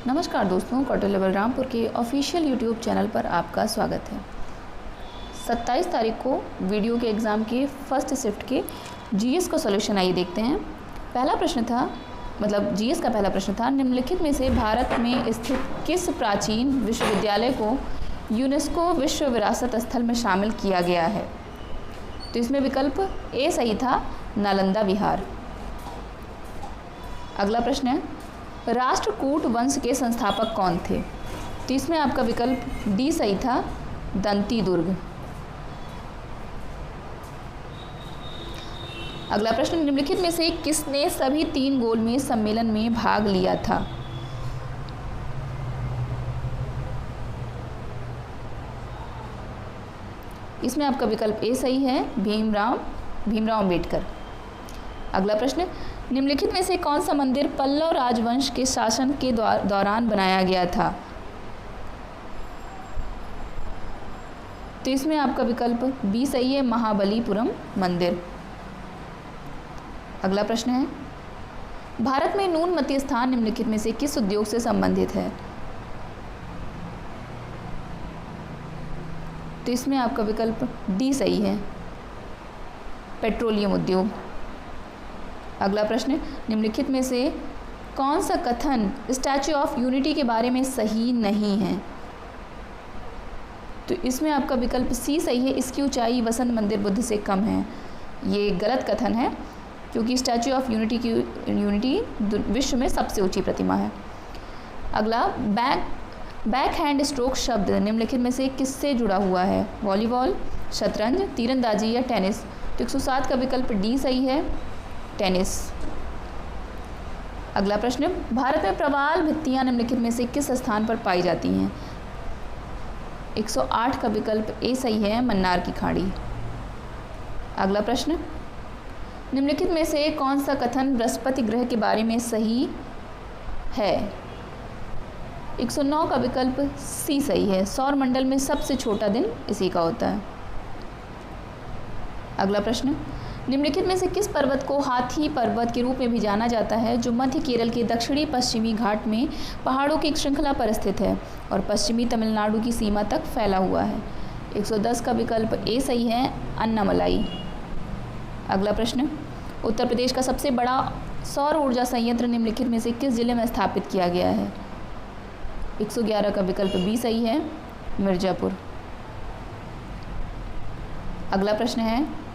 नमस्कार दोस्तों, कौटिल्य बलरामपुर के ऑफिशियल यूट्यूब चैनल पर आपका स्वागत है। 27 तारीख को वीडियो के एग्ज़ाम के फर्स्ट शिफ्ट के जीएस का सॉल्यूशन आइए देखते हैं। पहला प्रश्न था, मतलब जीएस का पहला प्रश्न था, निम्नलिखित में से भारत में स्थित किस प्राचीन विश्वविद्यालय को यूनेस्को विश्व विरासत स्थल में शामिल किया गया है? तो इसमें विकल्प ए सही था, नालंदा विहार। अगला प्रश्न है, राष्ट्रकूट वंश के संस्थापक कौन थे? तो इसमें आपका विकल्प डी सही था, दंती दुर्ग। अगला प्रश्न, निम्नलिखित में से किसने सभी 3 गोलमेज सम्मेलन में भाग लिया था? इसमें आपका विकल्प ए सही है, भीमराव अंबेडकर। अगला प्रश्न, निम्नलिखित में से कौन सा मंदिर पल्लव राजवंश के शासन के दौरान बनाया गया था? तो इसमें आपका विकल्प बी सही है, महाबलीपुरम मंदिर। अगला प्रश्न है, भारत में नून मती स्थान निम्नलिखित में से किस उद्योग से संबंधित है? तो इसमें आपका विकल्प डी सही है, पेट्रोलियम उद्योग। अगला प्रश्न, निम्नलिखित में से कौन सा कथन स्टैच्यू ऑफ यूनिटी के बारे में सही नहीं है? तो इसमें आपका विकल्प सी सही है, इसकी ऊंचाई वसंत मंदिर बुद्ध से कम है। ये गलत कथन है क्योंकि स्टैच्यू ऑफ यूनिटी विश्व में सबसे ऊंची प्रतिमा है। अगला, बैक हैंड स्ट्रोक शब्द निम्नलिखित में से किससे जुड़ा हुआ है? वॉलीबॉल, शतरंज, तीरंदाजी या टेनिस? तो 107 का विकल्प डी सही है, टेनिस। अगला प्रश्न, भारत में प्रवाल भित्तियां निम्नलिखित में से किस स्थान पर पाई जाती हैं? 108 का विकल्प ए सही है, मन्नार की खाड़ी। अगला प्रश्न, निम्नलिखित में से कौन सा कथन बृहस्पति ग्रह के बारे में सही है? 109 का विकल्प सी सही है, सौर मंडल में सबसे छोटा दिन इसी का होता है। अगला प्रश्न, निम्नलिखित में से किस पर्वत को हाथी पर्वत के रूप में भी जाना जाता है, जो मध्य केरल के दक्षिणी पश्चिमी घाट में पहाड़ों की एक श्रृंखला पर स्थित है और पश्चिमी तमिलनाडु की सीमा तक फैला हुआ है? 110 का विकल्प ए सही है, अन्नामलाई। अगला प्रश्न, उत्तर प्रदेश का सबसे बड़ा सौर ऊर्जा संयंत्र निम्नलिखित में से किस जिले में स्थापित किया गया है? 111 का विकल्प बी सही है, मिर्जापुर। अगला प्रश्न है,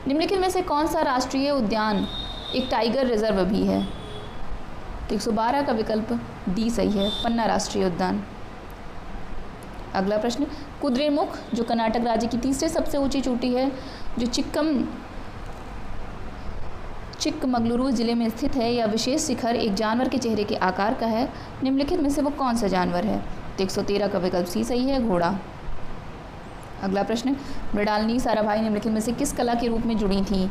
निम्नलिखित में से कौन सा राष्ट्रीय उद्यान एक टाइगर रिजर्व भी है? तो 112 का विकल्प डी सही है, पन्ना राष्ट्रीय उद्यान। अगला प्रश्न, कुद्रेमुख जो कर्नाटक राज्य की तीसरे सबसे ऊंची चोटी है, जो चिक्कमगलुरु जिले में स्थित है, यह विशेष शिखर एक जानवर के चेहरे के आकार का है। निम्नलिखित में से वो कौन सा जानवर है? तो 113 का विकल्प सी सही है, घोड़ा। अगला प्रश्न, मृणालिनी साराभाई निम्नलिखित में से किस कला के रूप में जुड़ी थी?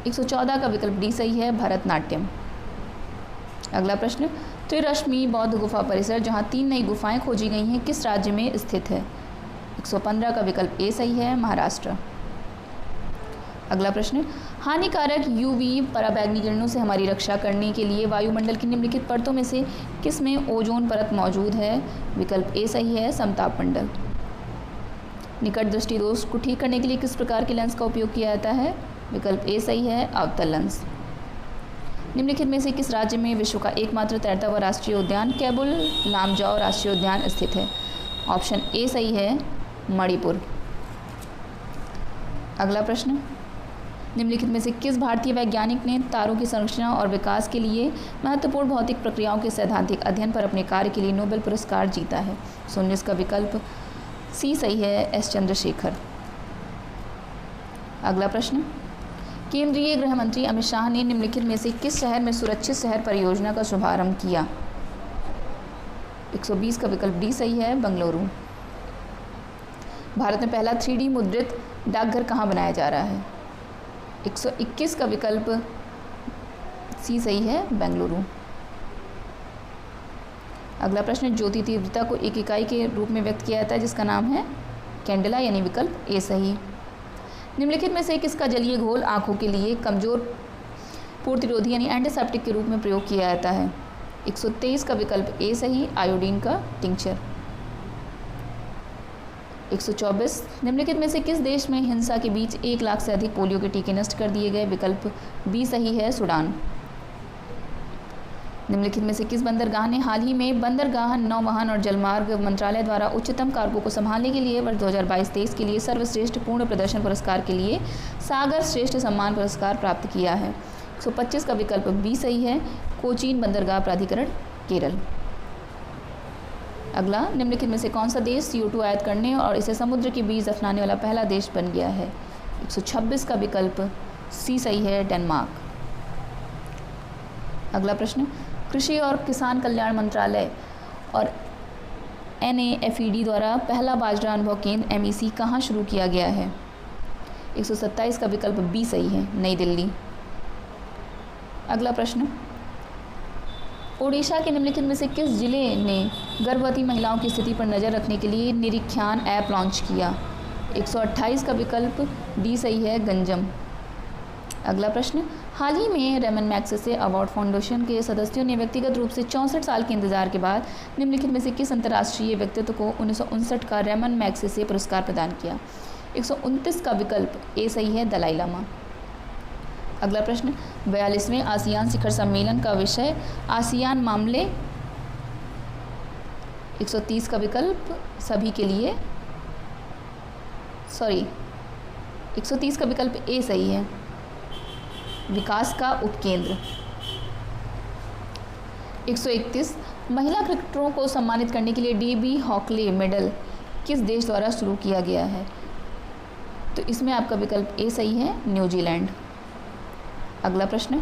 114 का विकल्प डी सही है, भरतनाट्यम। अगला प्रश्न, त्रिरश्मि बौद्ध गुफा परिसर जहां 3 नई गुफाएं खोजी गई हैं, किस राज्य में स्थित है? 115 का विकल्प ए सही है, महाराष्ट्र। अगला प्रश्न, हानिकारक यूवी पराबैंगनी किरणों से हमारी रक्षा करने के लिए वायुमंडल की निम्नलिखित परतों में से किस में ओजोन परत मौजूद है? विकल्प ए सही है, समताप मंडल। निकट दृष्टि दोष को ठीक करने के लिए किस प्रकार के लेंस का उपयोग किया जाता है? विकल्प ए सही है, अवतल लेंस। निम्नलिखित में से किस राज्य में विश्व का एकमात्र तैरता हुआ राष्ट्रीय उद्यान कैबुल लामजाओ राष्ट्रीय उद्यान स्थित है? ऑप्शन ए सही है, मणिपुर। अगला प्रश्न, निम्नलिखित में से किस भारतीय वैज्ञानिक ने तारों की संरचना और विकास के लिए महत्वपूर्ण भौतिक प्रक्रियाओं के सैद्धांतिक अध्ययन पर अपने कार्य के लिए नोबेल पुरस्कार जीता है? 19 का विकल्प सी सही है, एस चंद्रशेखर। अगला प्रश्न, केंद्रीय गृह मंत्री अमित शाह ने निम्नलिखित में से किस शहर में सुरक्षित शहर परियोजना का शुभारंभ किया? 120 का विकल्प डी सही है, बेंगलुरु। भारत में पहला 3D मुद्रित डाकघर कहाँ बनाया जा रहा है? 121 का विकल्प सी सही है, बेंगलुरु। अगला प्रश्न, ज्योति तीव्रता को एक इकाई के रूप में व्यक्त किया जाता है जिसका नाम है कैंडेला, यानी विकल्प ए सही। निम्नलिखित में से किसका जलीय घोल आंखों के लिए कमजोर प्रतिरोधी यानी एंटीसेप्टिक के रूप में प्रयोग किया जाता है? 123 का विकल्प ए सही, आयोडीन का टिंचर। 124 निम्नलिखित में से किस देश में हिंसा के बीच 1 लाख से अधिक पोलियो के टीके नष्ट कर दिए गए? विकल्प बी सही है, सूडान। निम्नलिखित में से किस बंदरगाह ने हाल ही में बंदरगाह, नौवहन और जलमार्ग मंत्रालय द्वारा उच्चतम कार्गो को संभालने के लिए वर्ष 2022-23 के लिए सर्वश्रेष्ठ पूर्ण प्रदर्शन पुरस्कार के लिए सागर श्रेष्ठ सम्मान पुरस्कार प्राप्त किया है? 125 का विकल्प बी सही है, कोचीन बंदरगाह प्राधिकरण, केरल। अगला, निम्नलिखित में से कौन सा देश CO2 आयात करने और इसे समुद्र के बीच दफनाने वाला पहला देश बन गया है? 126 का विकल्प सी सही है, डेनमार्क। अगला प्रश्न, कृषि और किसान कल्याण मंत्रालय और NAFED द्वारा पहला बाजरा अनुभव केंद्र MEC कहाँ शुरू किया गया है? 127 का विकल्प बी सही है, नई दिल्ली। अगला प्रश्न, ओडिशा के निम्नलिखित में से किस जिले ने गर्भवती महिलाओं की स्थिति पर नज़र रखने के लिए निरीक्षण ऐप लॉन्च किया? 128 का विकल्प डी सही है, गंजम। अगला प्रश्न, हाल ही में रेमन मैग्सेसे अवार्ड फाउंडेशन के सदस्यों ने व्यक्तिगत रूप से 64 साल के इंतजार के बाद निम्नलिखित में से किस अंतर्राष्ट्रीय व्यक्तित्व को 1959 का रेमन मैग्सेसे पुरस्कार प्रदान किया? 129 का विकल्प ए सही है, दलाई लामा। अगला प्रश्न, 42वें आसियान शिखर सम्मेलन का विषय आसियान मामले। 130 का विकल्प सभी के लिए, 130 का विकल्प ए सही है, विकास का उपकेंद्र। 131 महिला क्रिकेटरों को सम्मानित करने के लिए DB हॉकले मेडल किस देश द्वारा शुरू किया गया है? तो इसमें आपका विकल्प ए सही है, न्यूजीलैंड। अगला प्रश्न,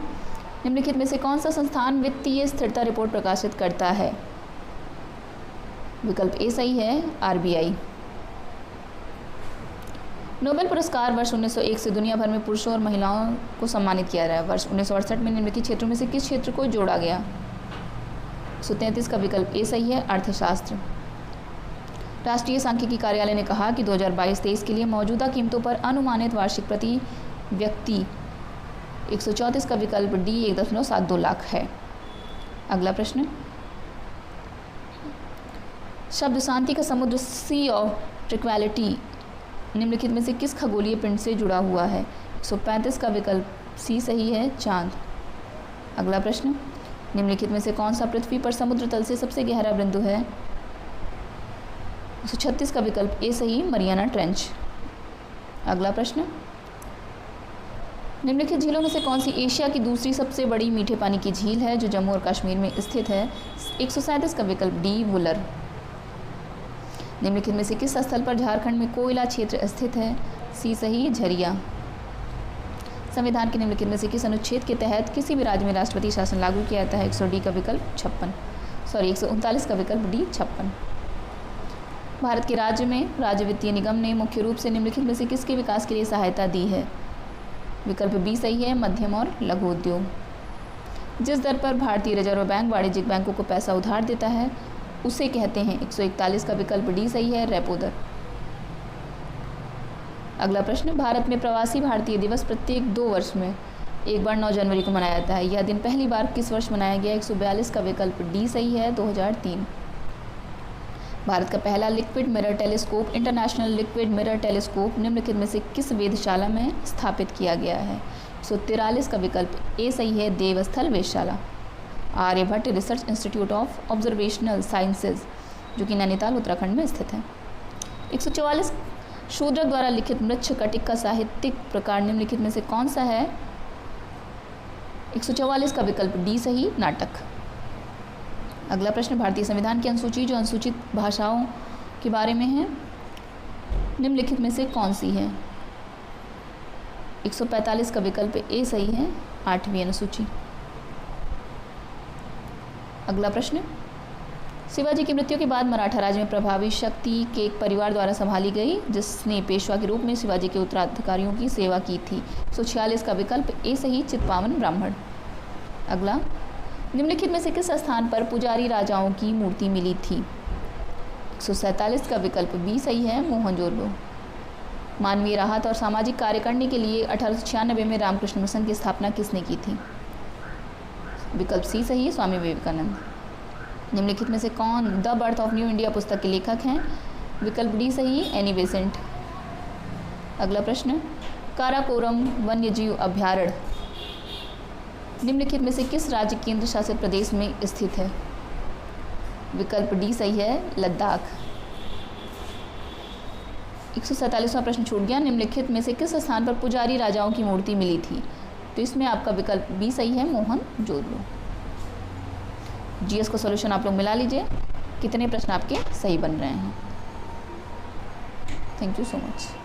निम्नलिखित में से कौन सा संस्थान वित्तीय स्थिरता रिपोर्ट प्रकाशित करता है? विकल्प ए सही है, RBI। नोबेल पुरस्कार वर्ष 1901 से दुनिया भर में पुरुषों और महिलाओं को सम्मानित किया जा रहा है। वर्ष 1968 में निम्नलिखित क्षेत्रों में से किस क्षेत्र को जोड़ा गया? 133 का विकल्प ए सही है, अर्थशास्त्र। राष्ट्रीय सांख्यिकी कार्यालय ने कहा कि 2022-23 के लिए मौजूदा कीमतों पर अनुमानित वार्षिक प्रति व्यक्ति 134 का विकल्प डी 1.72 लाख है। अगला प्रश्न, शब्द शांति का समुद्र सी ऑफ ट्रैंक्विलिटी निम्नलिखित में से किस खगोलीय पिंड से जुड़ा हुआ है? 135 का विकल्प सी सही है, चांद। अगला प्रश्न, निम्नलिखित में से कौन सा पृथ्वी पर समुद्र तल से सबसे गहरा बिंदु है? 136 का विकल्प ए सही, मरियाना ट्रेंच। अगला प्रश्न, निम्नलिखित झीलों में से कौन सी एशिया की दूसरी सबसे बड़ी मीठे पानी की झील है जो जम्मू और कश्मीर में स्थित है? 137 का विकल्प डी, वुलर। निम्नलिखित में से किस स्थल पर झारखंड में कोयला क्षेत्र स्थित है? सी सही, झरिया। संविधान के निम्नलिखित में से किस अनुच्छेद के तहत किसी भी राज्य में राष्ट्रपति शासन लागू किया जाता है? 100 का विकल्प 139 का विकल्प डी, 56। भारत के राज्य में राज्य वित्तीय निगम ने मुख्य रूप से निम्नलिखित में से किसके विकास के लिए सहायता दी है? विकल्प बी सही है, मध्यम और लघु उद्योग। जिस दर पर भारतीय रिजर्व बैंक वाणिज्यिक बैंकों को पैसा उधार देता है उसे कहते हैं? 141 का विकल्प डी सही है, रेपो दर। अगला प्रश्न, भारत में प्रवासी भारतीय दिवस प्रत्येक 2 वर्ष में एक बार 9 जनवरी को मनाया जाता है। यह दिन पहली बार किस वर्ष मनाया गया? 142 का विकल्प डी सही है, 2003। भारत का पहला liquid mirror telescope international liquid mirror telescope निम्नलिखित में से किस वेधशाला में स्थापित किया गया है? 143 का विकल्प ए सही है, देवस्थल वेधशाला। Aryabhatta research institute of observational sciences जो कि नैनीताल उत्तराखंड में स्थित है। 144 शूद्रक द्वारा लिखित मृच्छकटिक का साहित्यिक प्रकार निम्नलिखित में से कौन सा है? 144 का विकल्प डी सही, नाटक। अगला प्रश्न, भारतीय संविधान की अनुसूची जो अनुसूचित भाषाओं के बारे में है निम्नलिखित में से कौन सी है? 145 का विकल्प ए सही है, 8वीं अनुसूची। अगला प्रश्न, शिवाजी की मृत्यु के बाद मराठा राज्य में प्रभावी शक्ति के एक परिवार द्वारा संभाली गई जिसने पेशवा के रूप में शिवाजी के उत्तराधिकारियों की सेवा की थी। 146 का विकल्प ए सही, चित्पावन ब्राह्मण। अगला, निम्नलिखित में से किस स्थान पर पुजारी राजाओं की मूर्ति मिली थी? 147 का विकल्प बी सही है, मोहनजोदड़ो। मानवीय राहत और सामाजिक कार्य करने के लिए 1896 में रामकृष्ण मिशन की स्थापना किसने की थी? विकल्प सी सही है, स्वामी विवेकानंद। निम्नलिखित में से कौन the birth of new India पुस्तक के लेखक हैं? विकल्प डी सही है, एनी बेसेंट। अगला प्रश्न, काराकोरम वन्यजीव अभयारण्य निम्नलिखित में से किस राज्य केंद्र शासित प्रदेश में स्थित है? विकल्प डी सही है, लद्दाख। 147वां प्रश्न छूट गया। निम्नलिखित में से किस स्थान पर पुजारी राजाओं की मूर्ति मिली थी? तो इसमें आपका विकल्प बी सही है, मोहनजोदड़ो। जीएस का सॉल्यूशन आप लोग मिला लीजिए, कितने प्रश्न आपके सही बन रहे हैं। Thank you so much.